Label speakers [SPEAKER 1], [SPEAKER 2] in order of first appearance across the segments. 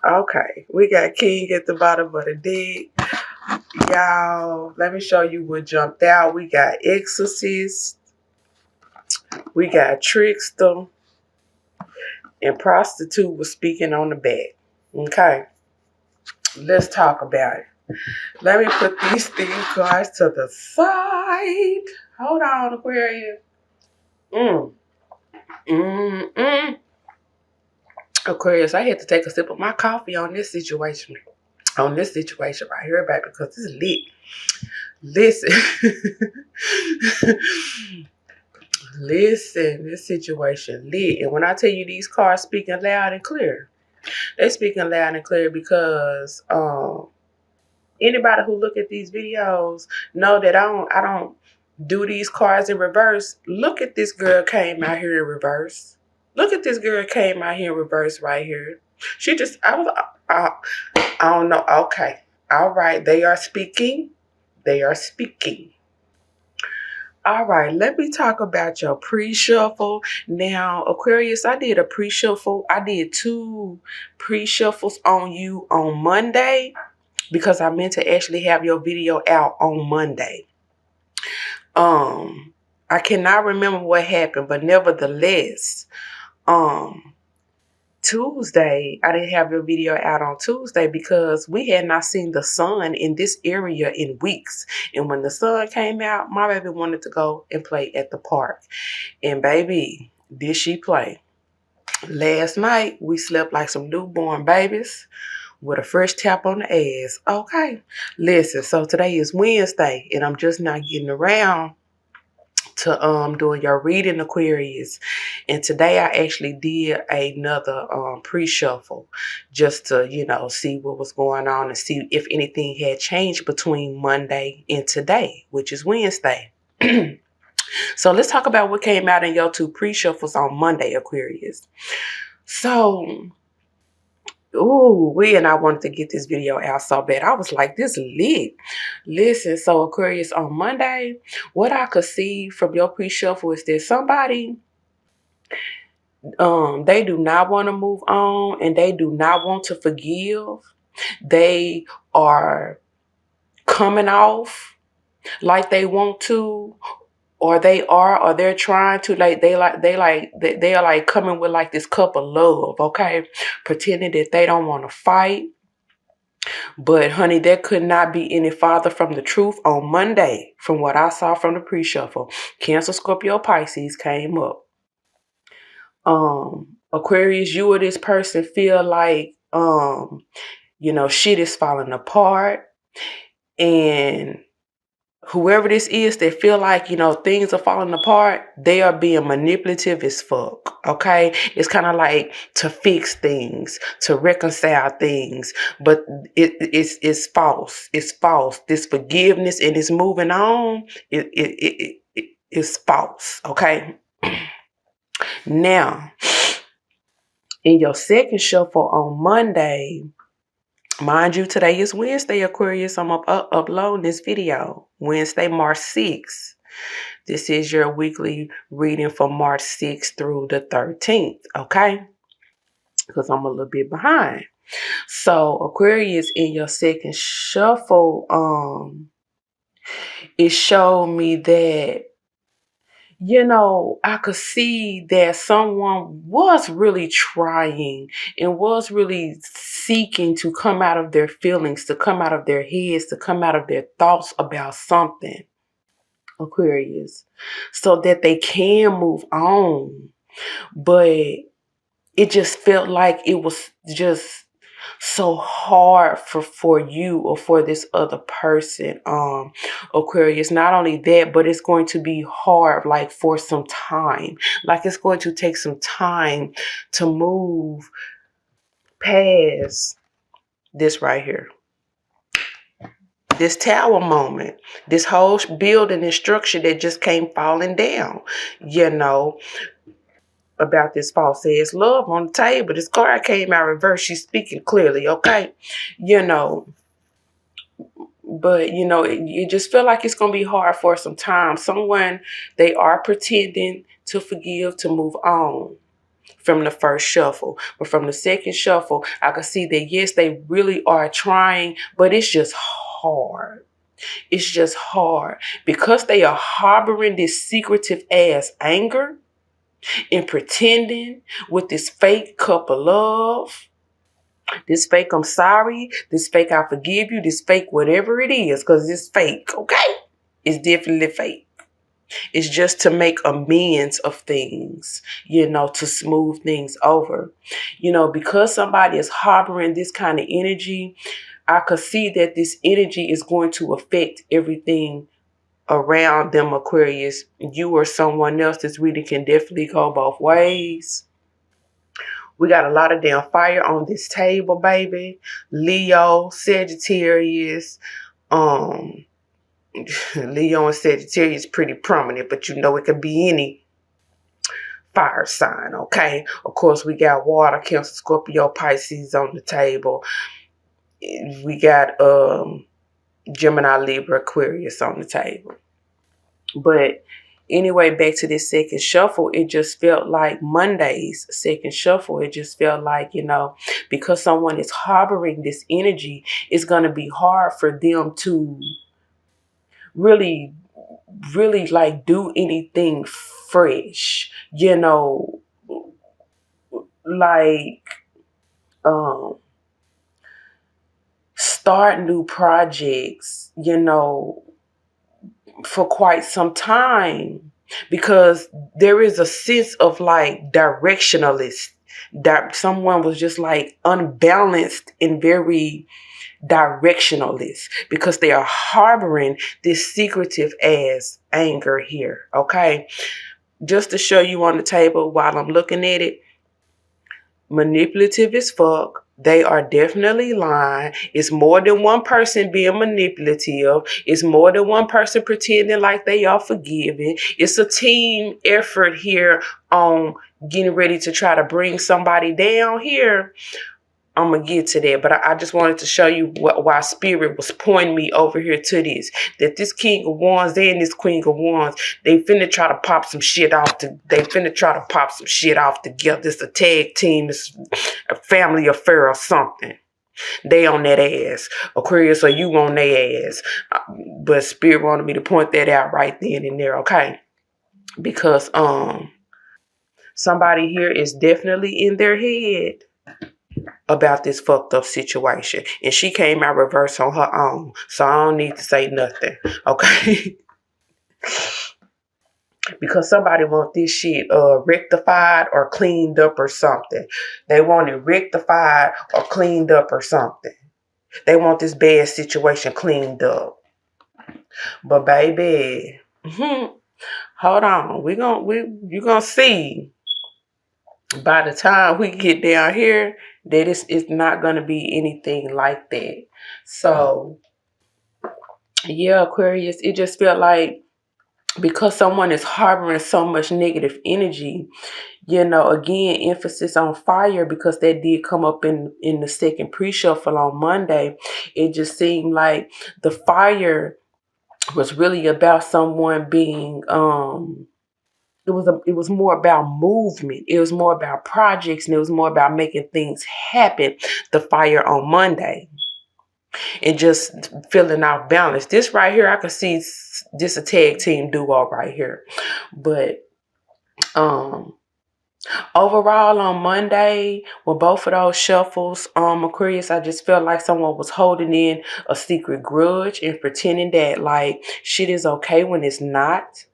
[SPEAKER 1] Okay, we got King at the bottom of the deck. Y'all, let me show you what jumped out. We got Exorcist. We got Trickster. And Prostitute was speaking on the back. Okay, let's talk about it. Let me put these cards to the side. Hold on, Aquarius. Aquarius, I had to take a sip of my coffee on this situation. On this situation right here, baby, because this is lit. Listen. Listen, this situation lit. And when I tell you these cards speaking loud and clear, they speaking loud and clear because anybody who look at these videos know that I don't do these cards in reverse. Look at this girl came out here in reverse. Look at this girl came out here in reverse right here. She just, I don't know. Okay. All right. They are speaking. They are speaking. All right. Let me talk about your pre-shuffle. Now, Aquarius, I did a pre-shuffle. I did 2 pre-shuffles on you on Monday because I meant to actually have your video out on Monday. I cannot remember what happened, but nevertheless, Tuesday, I didn't have your video out on Tuesday because we had not seen the sun in this area in weeks. And when the sun came out, my baby wanted to go and play at the park. And baby, did she play. Last night, we slept like some newborn babies with a fresh tap on the ass. Okay, listen, so today is Wednesday, and I'm just not getting around to doing your reading, Aquarius. And today I actually did another pre-shuffle just to, see what was going on and see if anything had changed between Monday and today, which is Wednesday. So let's talk about what came out in your 2 pre-shuffles on Monday, Aquarius. So, and I wanted to get this video out so bad. I was like, this lit. Listen, so Aquarius, on Monday, what I could see from your pre-shuffle is that somebody, they do not want to move on and they do not want to forgive. They are coming off like they want to, or they're trying to, they are like coming with like this cup of love, okay? Pretending that they don't want to fight. But honey, there could not be any farther from the truth on Monday from what I saw from the pre-shuffle. Cancer, Scorpio, Pisces came up. Aquarius, you or this person feel like, shit is falling apart. And whoever this is that feel like, things are falling apart, they are being manipulative as fuck, okay? It's kind of like to fix things, to reconcile things, but it's false. It's false. This forgiveness and this moving on, it's false, okay? Now, in your second shuffle on Monday, mind you, today is Wednesday, Aquarius. I'm uploading this video Wednesday, March 6th. This is your weekly reading for March 6th through the 13th, okay? Because I'm a little bit behind. So, Aquarius, in your second shuffle, it showed me that, I could see that someone was really trying and was really seeking to come out of their feelings, to come out of their heads, to come out of their thoughts about something, Aquarius, so that they can move on. But it just felt like it was just so hard for you or for this other person, Aquarius. Not only that, but it's going to be hard, like for some time. Like it's going to take some time to move past this right here. This tower moment, this whole building and structure that just came falling down, about this false ass love on the table. This card came out reverse. She's speaking clearly, okay? But, it just feel like it's going to be hard for some time. Someone, they are pretending to forgive, to move on. from the first shuffle. But from the second shuffle, I can see that, yes, they really are trying, but it's just hard. It's just hard because they are harboring this secretive ass anger and pretending with this fake cup of love, this fake I'm sorry, this fake I forgive you, this fake whatever it is, because it's fake, okay? It's definitely fake. It's just to make amends of things, to smooth things over. Because somebody is harboring this kind of energy, I could see that this energy is going to affect everything around them, Aquarius. You or someone else, this reading can definitely go both ways. We got a lot of damn fire on this table, baby. Leo, Sagittarius, Leo and Sagittarius pretty prominent, but it could be any fire sign, okay? Of course, we got water, Cancer, Scorpio, Pisces on the table. We got Gemini, Libra, Aquarius on the table. But anyway, back to this second shuffle, it just felt like Monday's second shuffle. It just felt like, because someone is harboring this energy, it's going to be hard for them to really like do anything fresh, like start new projects, for quite some time, because there is a sense of like directionalist, that someone was just like unbalanced and very directionalist, because they are harboring this secretive ass anger here. Okay, just to show you on the table while I'm looking at it, manipulative as fuck. They are definitely lying. It's more than one person being manipulative. It's more than one person pretending like they are forgiving. It's a team effort here on getting ready to try to bring somebody down here. I'm going to get to that, but I just wanted to show you why Spirit was pointing me over here to this. That this King of Wands and this Queen of Wands, they finna try to pop some shit off. They finna try to pop some shit off together. It's a tag team. It's a family affair or something. They on that ass. Aquarius, are you on their ass? But Spirit wanted me to point that out right then and there, okay? Because somebody here is definitely in their head about this fucked up situation. And she came out reverse on her own. So I don't need to say nothing. Okay? Because somebody want this shit rectified or cleaned up or something. They want it rectified or cleaned up or something. They want this bad situation cleaned up. But baby, hold on. You're gonna see by the time we get down here that it's not going to be anything like that. So, yeah, Aquarius, it just felt like because someone is harboring so much negative energy, again, emphasis on fire, because that did come up in the second pre-shuffle on Monday. It just seemed like the fire was really about someone being it was more about movement. It was more about projects, and it was more about making things happen. The fire on Monday, and just feeling off balance. This right here, I can see this a tag team duo right here. But overall on Monday, with both of those shuffles, Aquarius, I just felt like someone was holding in a secret grudge and pretending that like shit is okay when it's not.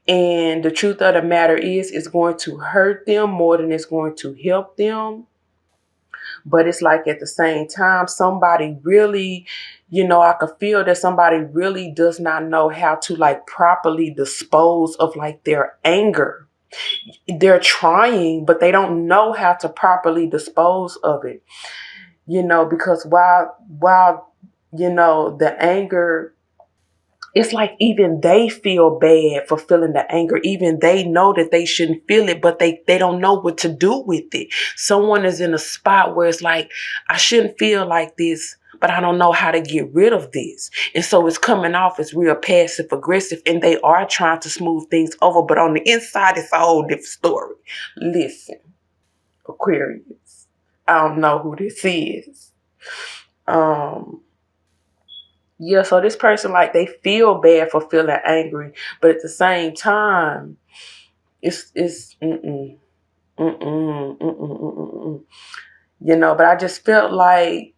[SPEAKER 1] And the truth of the matter is, it's going to hurt them more than it's going to help them. But it's like at the same time, somebody really, I could feel that somebody really does not know how to like properly dispose of like their anger. They're trying, but they don't know how to properly dispose of it. Because while the anger, it's like even they feel bad for feeling the anger. Even they know that they shouldn't feel it, but they don't know what to do with it. Someone is in a spot where it's like, I shouldn't feel like this, but I don't know how to get rid of this. And so it's coming off as real passive aggressive, and they are trying to smooth things over. But on the inside, it's a whole different story. Listen. Aquarius. I don't know who this is. Yeah, so this person, like, they feel bad for feeling angry, but at the same time, it's mm-mm. But I just felt like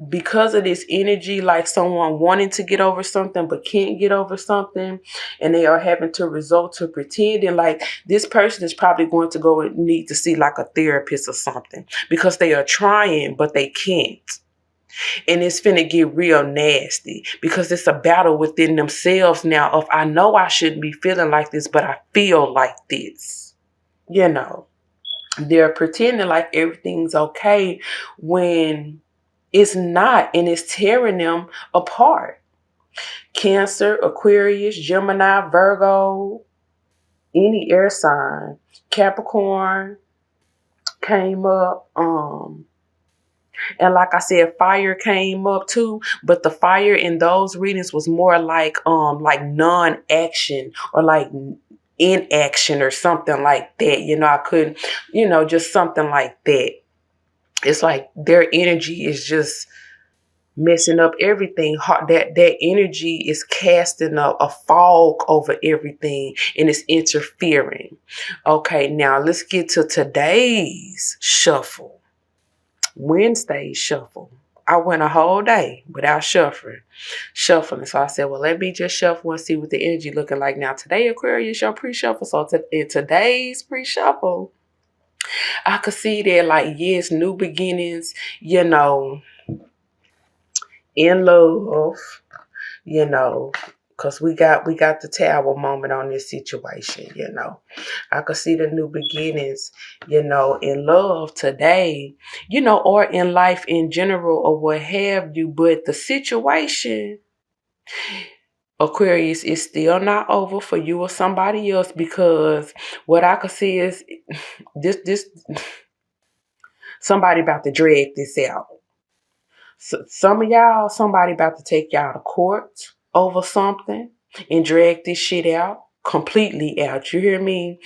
[SPEAKER 1] because of this energy, like someone wanting to get over something but can't get over something, and they are having to resort to pretending, like this person is probably going to go and need to see like a therapist or something because they are trying but they can't. And it's finna get real nasty because it's a battle within themselves now of, I know I shouldn't be feeling like this, but I feel like this. They're pretending like everything's okay when it's not, and it's tearing them apart. Cancer, Aquarius, Gemini, Virgo, any air sign, Capricorn came up. And like I said, fire came up too, but the fire in those readings was more like non-action or like inaction or something like that. I couldn't, just something like that. It's like their energy is just messing up everything. That energy is casting a fog over everything and it's interfering. Okay, now let's get to today's shuffle. Wednesday shuffle. I went a whole day without shuffling. So I said, well, let me just shuffle and see what the energy looking like. Now today, Aquarius, your pre-shuffle. So in today's pre-shuffle, I could see that, like, yes, new beginnings, in love, because we got the tower moment on this situation. I could see the new beginnings, in love today, or in life in general or what have you. But the situation, Aquarius, is still not over for you or somebody else, because what I could see is this somebody about to drag this out. So some of y'all, somebody about to take y'all to court over something and drag this shit out, completely out. You hear me?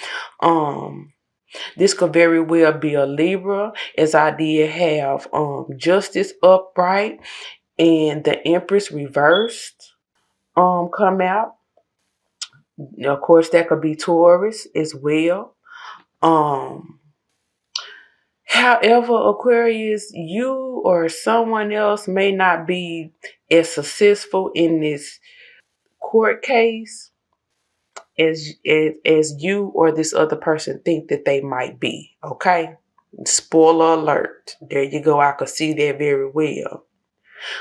[SPEAKER 1] This could very well be a Libra, as I did have Justice upright and the Empress reversed come out. Of course, that could be Taurus as well. However, Aquarius, you or someone else may not be as successful in this court case as you or this other person think that they might be. Okay? Spoiler alert. There you go. I could see that very well.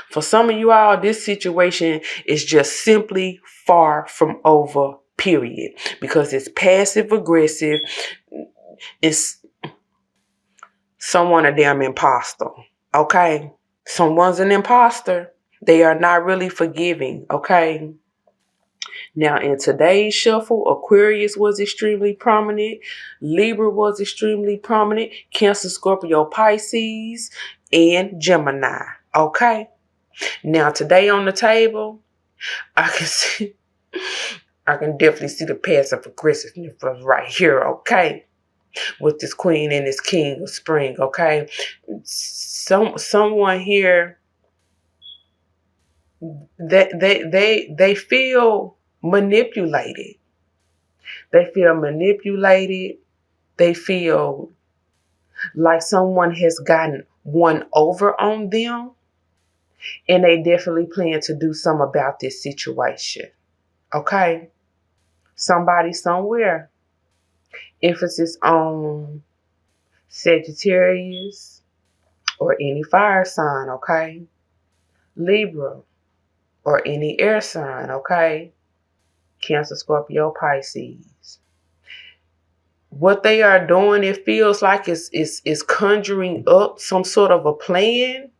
[SPEAKER 1] For some of you all, this situation is just simply far from over, period. Because it's passive aggressive. It's someone a damn imposter. Okay? Someone's an imposter. They are not really forgiving. Okay? Now, in today's shuffle, Aquarius was extremely prominent. Libra was extremely prominent. Cancer, Scorpio, Pisces, and Gemini. Okay? Now, today on the table, I can definitely see the passive aggressiveness right here. Okay? With this Queen and this King of Spring. Okay? Someone here, they feel manipulated. They feel manipulated. They feel like someone has gotten one over on them. And they definitely plan to do something about this situation. Okay? Somebody somewhere. Emphasis on Sagittarius or any fire sign. Okay? Libra or any air sign. Okay? Cancer, Scorpio, Pisces. What they are doing, it feels like it's conjuring up some sort of a plan.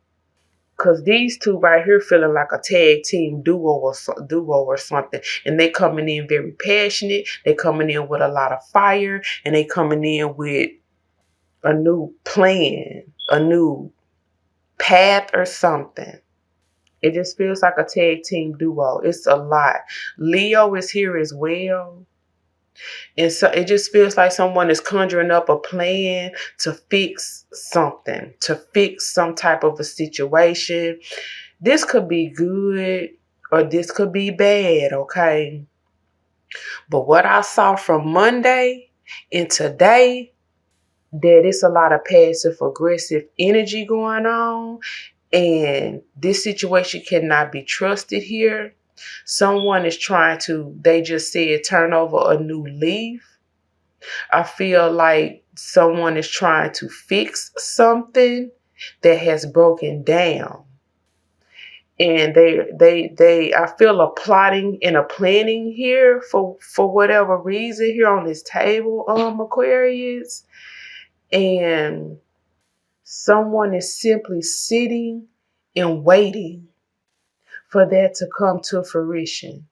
[SPEAKER 1] Because these two right here feeling like a tag team duo or something. And they coming in very passionate. They coming in with a lot of fire. And they coming in with a new plan. A new path or something. It just feels like a tag team duo. It's a lot. Leo is here as well. And so it just feels like someone is conjuring up a plan to fix something, to fix some type of a situation. This could be good or this could be bad, okay? But what I saw from Monday and today, that it's a lot of passive aggressive energy going on, and this situation cannot be trusted here. Someone is trying to, they just said, turn over a new leaf. I feel like someone is trying to fix something that has broken down. And I feel a plotting and a planning here for whatever reason here on this table, Aquarius. And someone is simply sitting and waiting for that to come to fruition.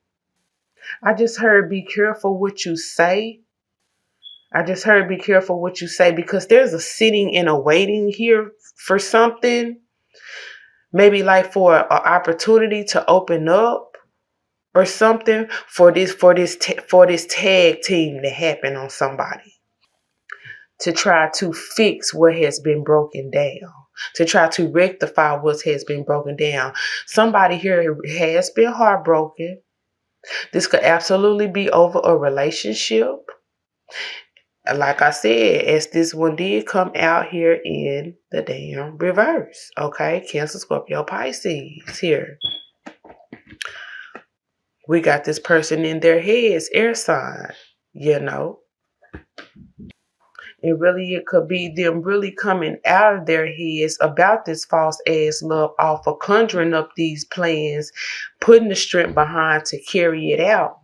[SPEAKER 1] I just heard be careful what you say. I just heard be careful what you say, because there's a sitting and a waiting here for something. Maybe like for an opportunity to open up or something for this tag team to happen on somebody, to try to fix what has been broken down, to try to rectify what has been broken down. Somebody here has been heartbroken. This could absolutely be over a relationship. Like I said, as this one did come out here in the damn reverse. Okay, Cancer, Scorpio, Pisces here. We got this person in their heads, air sign, you know. And really, it could be them really coming out of their heads about this false ass love offer, conjuring up these plans, putting the strength behind to carry it out.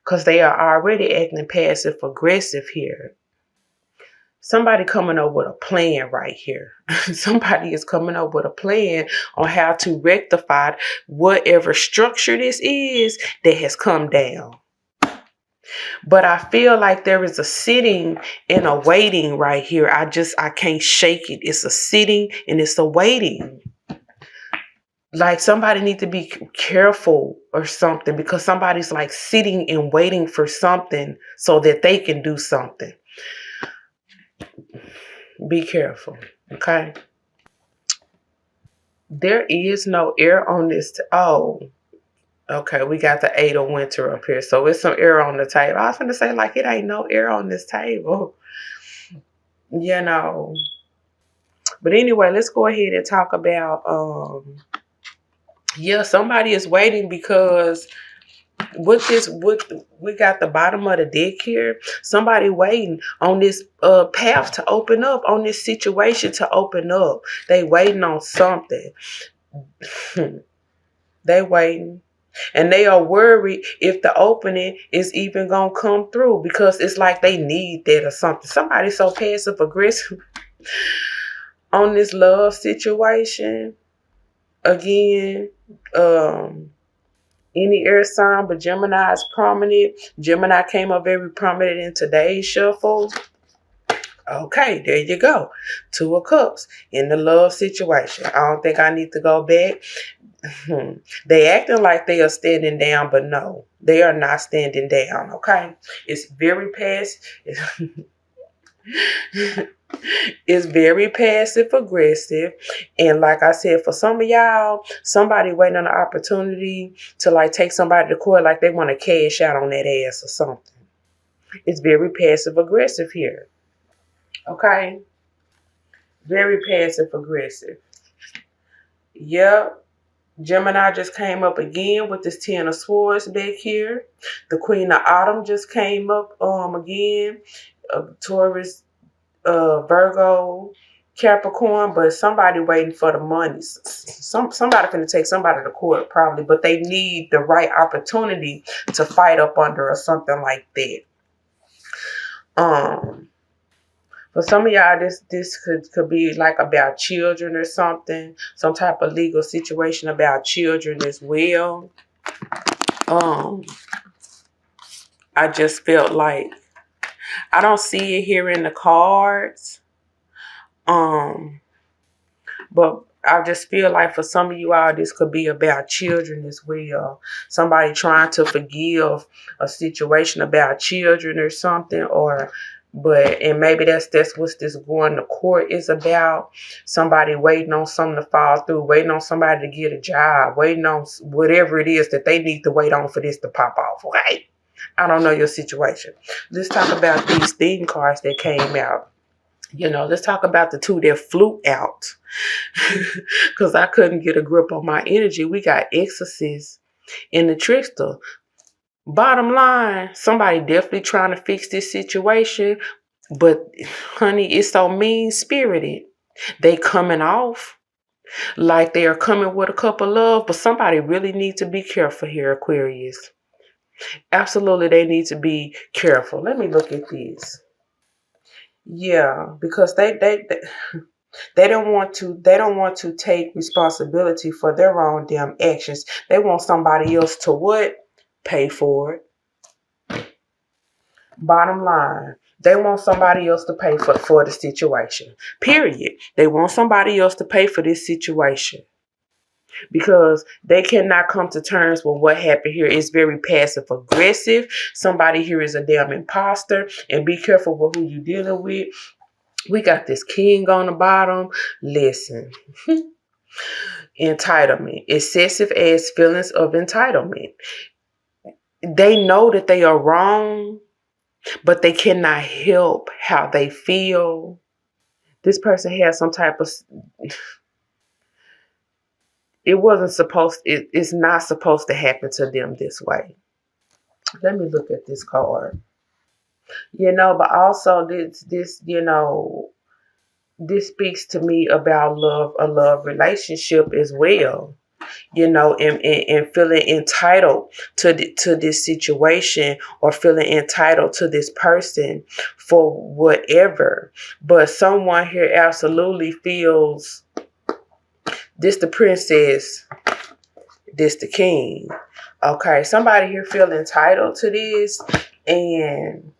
[SPEAKER 1] Because they are already acting passive aggressive here. Somebody coming up with a plan right here. Somebody is coming up with a plan on how to rectify whatever structure this is that has come down. But I feel like there is a sitting and a waiting right here. I can't shake it. It's a sitting and it's a waiting. Like somebody needs to be careful or something, because somebody's like sitting and waiting for something so that they can do something. Be careful, okay? There is no air on this. Okay, we got the 8 of winter up here. So it's some air on the table. I was going to say, like, it ain't no air on this table. You know. But anyway, let's go ahead and talk about, somebody is waiting, because we got the bottom of the deck here. Somebody waiting on this path to open up, on this situation to open up. They waiting on something. They waiting. And they are worried if the opening is even going to come through, because it's like they need that or something. Somebody so passive aggressive on this love situation. Again, any air sign, but Gemini is prominent. Gemini came up very prominent in today's shuffle. Okay, there you go. 2 of Cups in the love situation. I don't think I need to go back. They acting like they are standing down, but no, they are not standing down. Okay, it's very passive. It's very passive aggressive, and like I said, for some of y'all, somebody waiting on an opportunity to like take somebody to court, like they want to cash out on that ass or something. It's very passive aggressive here. Okay, very passive aggressive. Yep. Gemini just came up again with this 10 of Swords back here. The Queen of Autumn just came up again. Taurus, Virgo, Capricorn, but somebody waiting for the money. Somebody finna take somebody to court probably, but they need the right opportunity to fight up under or something like that. For some of y'all, this could be like about children or something, some type of legal situation about children as well. I just felt like I don't see it here in the cards. But I just feel like for some of you all, this could be about children as well. Somebody trying to forgive a situation about children or something, and maybe that's what this going to court is about. Somebody waiting on something to fall through, waiting on somebody to get a job, waiting on whatever it is that they need to wait on for this to pop off, right? I don't know your situation. Let's talk about these theme cards that came out. Let's talk about the two that flew out because I couldn't get a grip on my energy. We got Exorcist and the Trickster. Bottom line, somebody definitely trying to fix this situation, but honey, it's so mean-spirited. They coming off like they are coming with a cup of love, but somebody really needs to be careful here, Aquarius. Absolutely, they need to be careful. Let me look at this. Yeah, because they don't want to take responsibility for their own damn actions. They want somebody else to what? Pay for it. Bottom line, they want somebody else to pay for the situation. Period. They want somebody else to pay for this situation because they cannot come to terms with what happened here. It's very passive aggressive. Somebody here is a damn imposter, and be careful with who you're dealing with. We got this king on the bottom. Listen. Entitlement. Excessive as feelings of entitlement. They know that they are wrong, but they cannot help how they feel. This person has some type of... It's not supposed to happen to them this way. Let me look at this card. But also this, this speaks to me about love, a love relationship as well. And feeling entitled to this situation, or feeling entitled to this person for whatever. But someone here absolutely feels this the princess, this the king. Okay, somebody here feel entitled to this, and